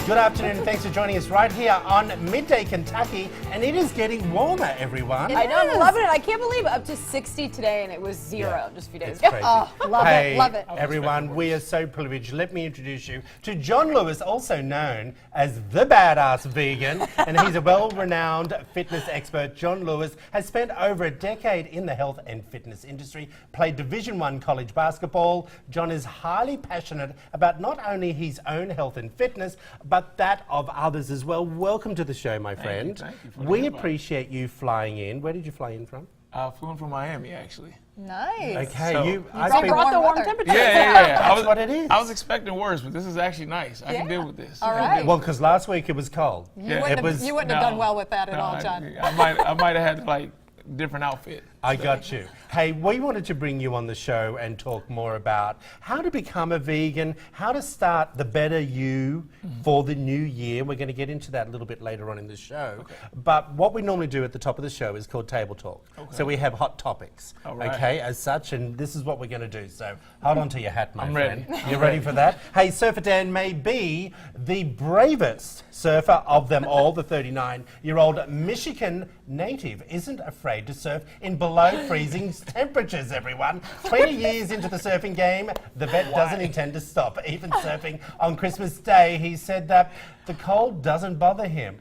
Good afternoon, and thanks for joining us right here on Midday Kentucky. And it is getting warmer, everyone. I know, I'm loving it. I can't believe it. Up to 60 today, and it was zero just a few days ago. Crazy. Oh, love it, love it. Everyone, we are so privileged. Let me introduce you to John Lewis, also known as the Badass Vegan, and he's a well-renowned fitness expert. John Lewis has spent over a decade in the health and fitness industry, played Division I college basketball. John is highly passionate about not only his own health and fitness, but that of others as well. Welcome to the show, my friend. Thank you for the We invite. appreciate you flying in. Where did you fly in from? I flew in from Miami, actually. Nice. Okay, So- I've Brought the warm weather. temperatures. Yeah. That's what it is. I was expecting worse, but this is actually nice. I can deal with this. All I can right. deal Well, with because last week it was cold. Yeah. You wouldn't have No, done well with that at no, all, John. I might have had like different outfit. I got you. Hey, we wanted to bring you on the show and talk more about how to become a vegan, how to start the better you for the new year. We're going to get into that a little bit later on in the show. Okay. But what we normally do at the top of the show is called Table Talk. Okay. So we have hot topics, All right. okay, as such, and this is what we're going to do. So hold on to your hat, my I'm friend. ready. You're ready for that? Hey, Surfer Dan may be the bravest surfer of them all. The 39-year-old Michigan native isn't afraid to surf in below freezing temperatures, everyone. 20 years into the surfing game, the vet doesn't intend to stop. Even surfing on Christmas Day, he said that the cold doesn't bother him.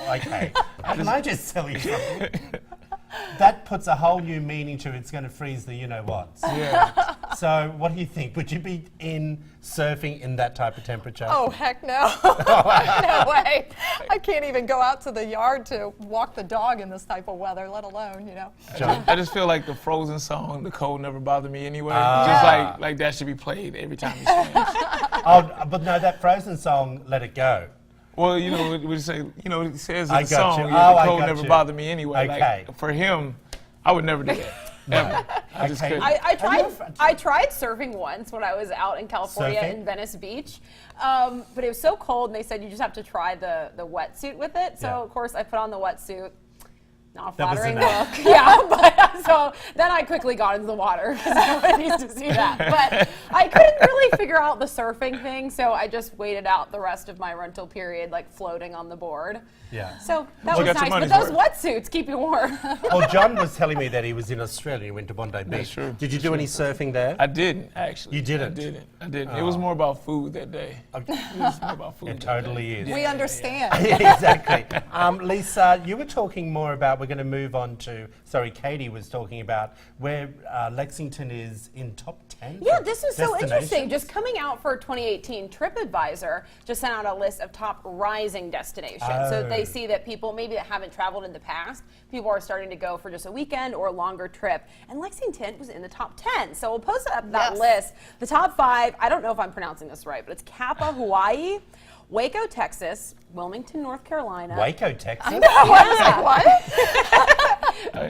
Okay, can I just tell you something? That puts a whole new meaning to it's going to freeze the you-know-whats. Yeah. So what do you think? Would you be in surfing in that type of temperature? Oh, heck no. No way. I can't even go out to the yard to walk the dog in this type of weather, let alone, you know. I just feel like the Frozen song, "The Cold Never Bothered Me Anyway." Ah. Just like that should be played every time you swim. Oh, but no, that Frozen song, Let It Go. Well, you know, we say, you know, it says in I the got song, you. yeah, Oh, I "The cold got never you. bothered me anyway." Okay. Like for him, I would never do that. Ever. I just Okay. couldn't. I tried surfing once when I was out in California Surfing? in Venice Beach, but it was so cold, and they said you just have to try the wetsuit with it. So Yeah. of course I put on the wetsuit. Not a That was flattering enough. look. Yeah, but so then I quickly got into the water because nobody needs to see that. But I couldn't really figure out the surfing thing, so I just waited out the rest of my rental period, like floating on the board. Yeah. So that You was got your nice. But money's those worth. wetsuits keep you warm. Well, John was telling me that he was in Australia. He went to Bondi Beach. true. Did you do any surfing there? I didn't actually. You didn't? I didn't. It was more about food that day. It was more about food. It that totally day. is. We understand. Exactly. Lisa, you were talking more about, we're going to move on to, Katie was talking about where Lexington is in top 10. Yeah, for this is so interesting. destinations. Just coming out for 2018, TripAdvisor just sent out a list of top rising destinations. So Oh. they see that people maybe that haven't traveled in the past, people are starting to go for just a weekend or a longer trip. And Lexington was in the top 10. So we'll post up that Yes. list. The top 5, I don't know if I'm pronouncing this right, but it's Kappa, Hawaii, Waco, Texas, Wilmington, North Carolina. Waco, Texas?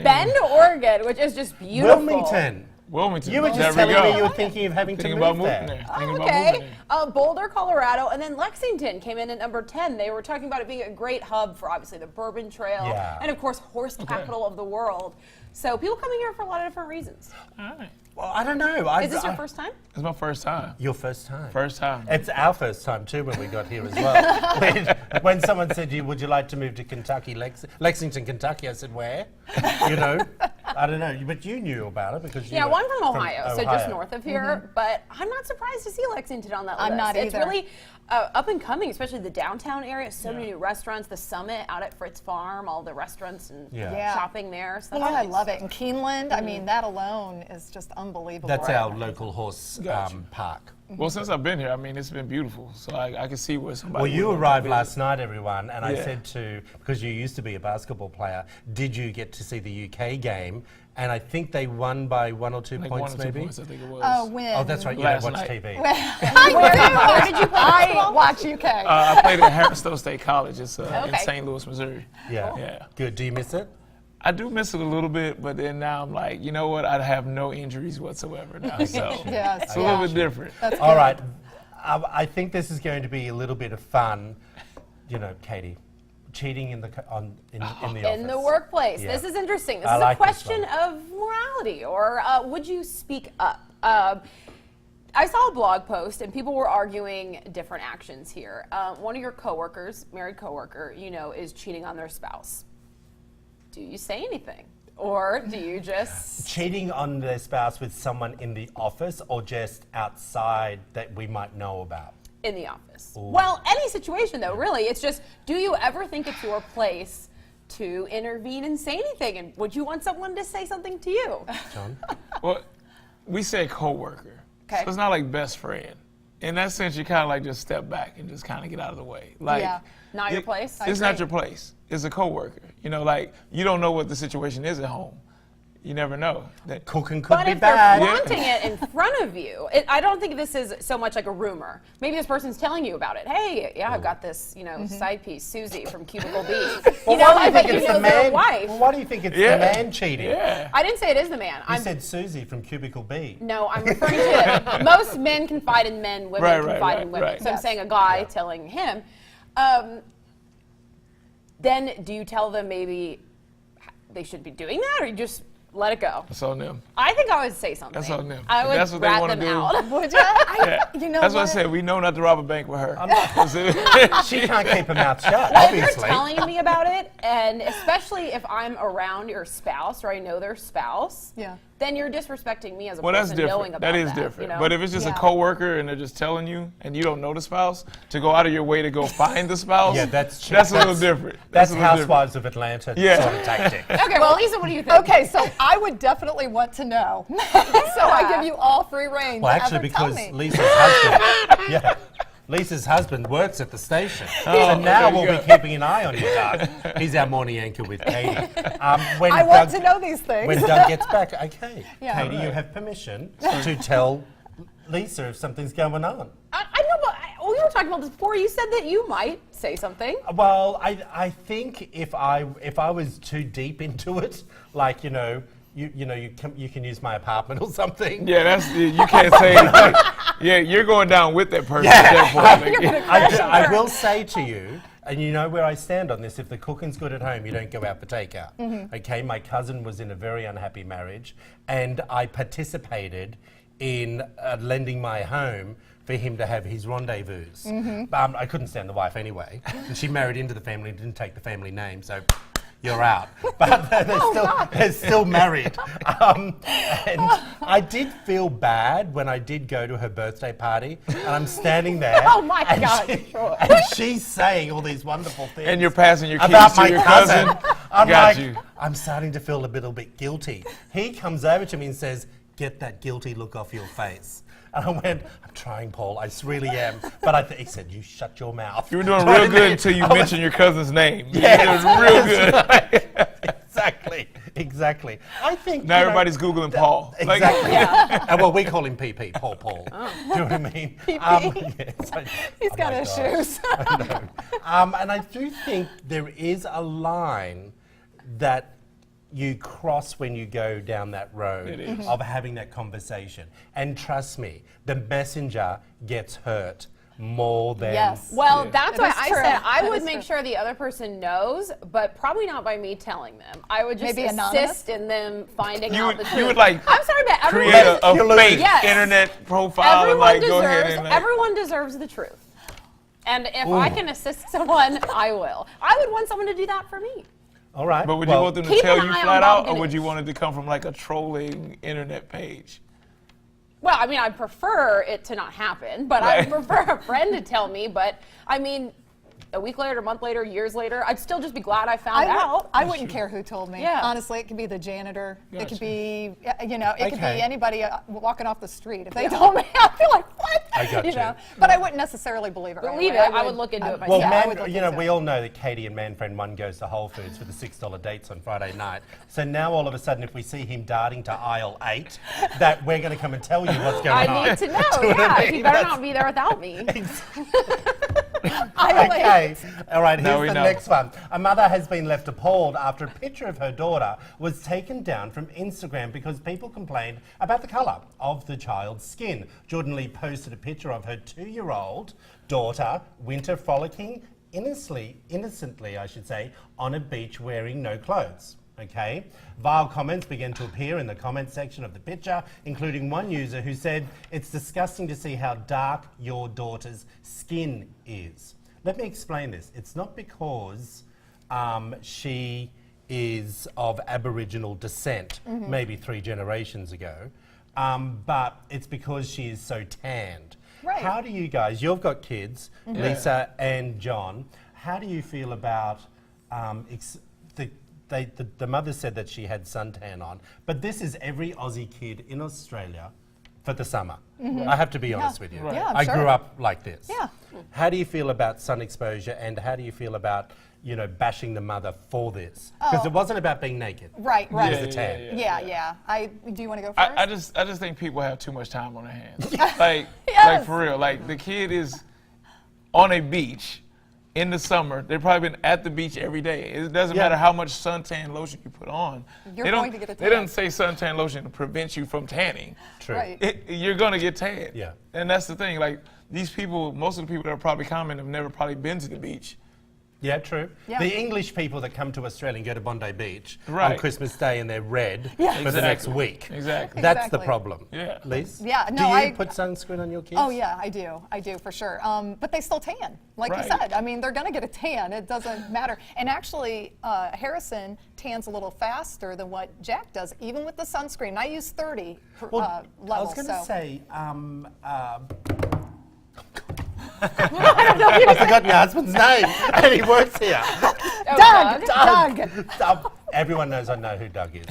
Bend, Oregon, which is just beautiful. Wilmington. Wilmington. You were there just we telling go. me you were thinking of having Thinking to about move moving there. there. Thinking about Okay. moving there. Boulder, Colorado, and then Lexington came in at number 10. They were talking about it being a great hub for obviously the Bourbon Trail Yeah. and of course horse capital of the world. So people coming here for a lot of different reasons. All right. Well, I don't know. Is this your first time? It's my first time. Your first time? First time. It's our first time too when we got here as well. when someone said, would you like to move to Kentucky, Lexington, Kentucky, I said, where? You know, I don't know, but you knew about it because you Yeah, were well, I'm from Ohio, so just Ohio. north of here. But I'm not surprised to see Lexington on that list. I'm not It's either. really up and coming, especially the downtown area. So many new restaurants. The Summit out at Fritz Farm, all the restaurants and Yeah. shopping there. So Oh, that's I nice. love it. And Keeneland, I mean, that alone is just unbelievable. That's our local horse Gotcha. park. Well, since I've been here, I mean, it's been beautiful. So I can see where somebody. Well, you would want to arrived visit. last night, everyone, and I Yeah. said because you used to be a basketball player, did you get to see the UK game? And I think they won by 1 or 2 Like points, 1 or 2 maybe. points, I think it was. Oh, when? Oh, that's right. You Last don't watch night. TV. Where did you play I watch UK. I played at Harriston State College. It's in Okay. St. Louis, Missouri. Yeah. Yeah. Good. Do you miss it? I do miss it a little bit, but then now I'm like, you know what? I have no injuries whatsoever now. So Yes, it's a little bit different. That's All good. right. I think this is going to be a little bit of fun. You know, Katie, cheating in the office. In the workplace. Yeah. This is interesting. This I is like a this question one. of morality, or would you speak up? I saw a blog post and people were arguing different actions here. One of your coworkers, married coworker, is cheating on their spouse. Do you say anything? Or do you just... Cheating on their spouse with someone in the office or just outside that we might know about? In the office. Ooh. Well, any situation though, really. It's just, do you ever think it's your place to intervene and say anything? And would you want someone to say something to you? John? Well, we say coworker. Okay. So it's not like best friend. In that sense, you kind of like just step back and just kind of get out of the way. Like, Yeah. Not your place? It's not your place. It's a coworker. Like you don't know what the situation is at home. You never know. Cooking could But be if bad. they're flaunting it in front of you, I don't think this is so much like a rumor. Maybe this person's telling you about it. Hey, yeah, I've got this, side piece, Susie from Cubicle B. Well, why do you think but it's the their man? wife. Well, why do you think it's Yeah. the man cheating? Yeah. I didn't say it is the man. You said Susie from Cubicle B. No, I'm referring to most men confide in men, women confide in women. Right. So I'm saying a guy telling him. Then do you tell them maybe they should be doing that, or you just let it go? That's on them. I think I would say something. That's on them. I would That's what they rat wanna them do. out. Would you? Yeah. You know That's what I what? said. We know not to rob a bank with her. She can't keep her mouth shut, If you're obviously. telling me about it, and especially if I'm around your spouse or I know their spouse, Yeah. then you're disrespecting me as a Well, that's person knowing different. about That is different. You know? But if it's just Yeah. a coworker and they're just telling you and you don't know the spouse, to go out of your way to go find the spouse, Yeah, that's true. That's a little different. That's a little different. Housewives of Atlanta Yeah. sort of tactic. Okay, well, Lisa, what do you think? Okay, so I would definitely want to know. So I give you all free reign. Well, to actually, ever tell because me. Lisa's husband, Lisa's husband works at the station, so now there you we'll be keeping an eye on you, Doug. He's our morning anchor with Katie. When I want to know these things. When Doug gets back, okay, Yeah. Katie, you have permission to tell Lisa if something's going on. I know, but we were talking about this before. You said that you might say something. Well, I think if I was too deep into it, like you can use my apartment or something. Yeah, you can't say anything. Yeah, you're going down with that person at that point. Like, I will say to you, and you know where I stand on this, if the cooking's good at home, you don't go out for takeout. Okay, my cousin was in a very unhappy marriage, and I participated in lending my home for him to have his rendezvous. I couldn't stand the wife anyway, and she married into the family and didn't take the family name, so you're out. But they're still married. And I did feel bad when I did go to her birthday party, and I'm standing there. Oh my and God, she- And she's saying all these wonderful things. and you're passing your keys about to my your cousin. I'm Got like, you. I'm starting to feel a little bit guilty. He comes over to me and says, "Get that guilty look off your face." And I went, "I'm trying, Paul. I really am." But he said, "You shut your mouth." You were doing real good until you mentioned your cousin's name. Yeah. You were real good. Exactly. I think Now everybody's Googling Paul. Like, Exactly. Well, we call him PP, Paul. Do you know what I mean? Yes, He's got my issues. I know. And I do think there is a line that you cross when you go down that road It is. of having that conversation. And trust me, the messenger gets hurt more than... Yes. Well, Yeah. that's That why is I true. said I That would is make true. sure the other person knows, but probably not by me telling them. I would just Maybe anonymous? assist in them finding You out would, the truth. you would like I'm sorry, but everyone, create a You're fake losing. Yes. internet profile and like go ahead and like, everyone deserves the truth. And if I can assist someone, I will. I would want someone to do that for me. All right. But would well, you want them to keep tell an you eye on flat out, or Bob would you Guinness. want it to come from like a trolling internet page? Well, I mean, I prefer it to not happen, but I Right. prefer a friend to tell me. But I mean, a week later, a month later, years later, I'd still just be glad I found out. I wouldn't care who told me. Yeah. Honestly, it could be the janitor. It Gotcha. could be, it could Okay. be anybody walking off the street. If they told me, I'd be like, what? I got you. But I wouldn't necessarily believe it. right Believe away. it. I would look into it Well, myself. I man, would look you know, into we it. all know that Katie and Man Friend 1 goes to Whole Foods for the $6 dates on Friday night. So now all of a sudden, if we see him darting to aisle 8, that we're going to come and tell you what's going on. I need to know. Do you know what I Yeah, mean? you better That's- not be there without me. Okay, all right, Now here's we the know. next one. A mother has been left appalled after a picture of her daughter was taken down from Instagram because people complained about the colour of the child's skin. Jordan Lee posted a picture of her 2-year-old daughter, winter frolicking innocently, I should say, on a beach wearing no clothes. Okay. Vile comments began to appear in the comment section of the picture, including one user who said, "It's disgusting to see how dark your daughter's skin is." Let me explain this. It's not because she is of Aboriginal descent, maybe 3 generations ago, but it's because she is so tanned. Right. How do you guys, you've got kids, Lisa and John, how do you feel about the mother said that she had suntan on, but this is every Aussie kid in Australia for the summer. I have to be honest with you. Right. Yeah, I'm I sure. grew up like this. Yeah. How do you feel about sun exposure, and how do you feel about, you know, bashing the mother for this? Because it wasn't about being naked. Right, It right. was the tan. Yeah. Do you want to go first? I just think people have too much time on their hands. Like Yes. for real. Like the kid is on a beach in the summer. They've probably been at the beach every day. It doesn't matter how much suntan lotion you put on. You're they don't, going to get a They tan. don't say suntan lotion to prevent you from tanning. True. Right. You're gonna get tan. Yeah. And that's the thing. Like these people, most of the people that are probably commenting have never probably been to the beach. Yeah, true. Yeah. The English people that come to Australia and go to Bondi Beach on Right. Christmas Day and they're red for the Exactly. next week. Exactly. That's the Exactly. problem. Yeah. Liz? Yeah, Do no, you I- put sunscreen on your kids? Oh yeah, I do for sure. But they still tan, like you Right. said. I mean, they're gonna get a tan. It doesn't matter. And actually, Harrison tans a little faster than what Jack does, even with the sunscreen. I use 30 Well, levels. I was going to so. say, I've forgotten your husband's name, and he works here. Doug. Everyone knows I know who Doug is.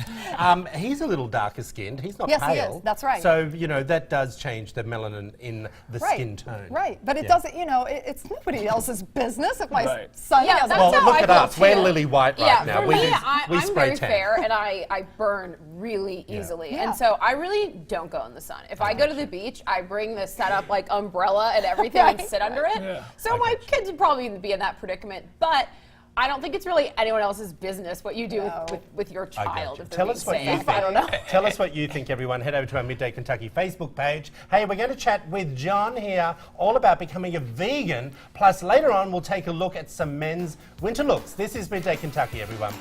He's a little darker skinned. He's not Yes, he pale. is. That's right. So, you know, that does change the melanin in the Right, skin tone. right. But it Yeah. doesn't, it's nobody else's business if my Right. son Yeah, has that's Well, how look I at feel us. We're too. lily white right Yeah, now. for we me, do- we I'm spray very tan. fair, and I burn really easily, Yeah. and so I really don't go in the sun. If I go to the beach, I bring the setup like umbrella and everything and Right. sit under it. Yeah. So my kids would probably be in that predicament, but I don't think it's really anyone else's business what you do No. with your I child. gotcha. If they're Tell being us what you safe. think. I don't know. Tell us what you think, everyone. Head over to our Midday Kentucky Facebook page. Hey, we're going to chat with John here all about becoming a vegan. Plus, later on, we'll take a look at some men's winter looks. This is Midday Kentucky, everyone.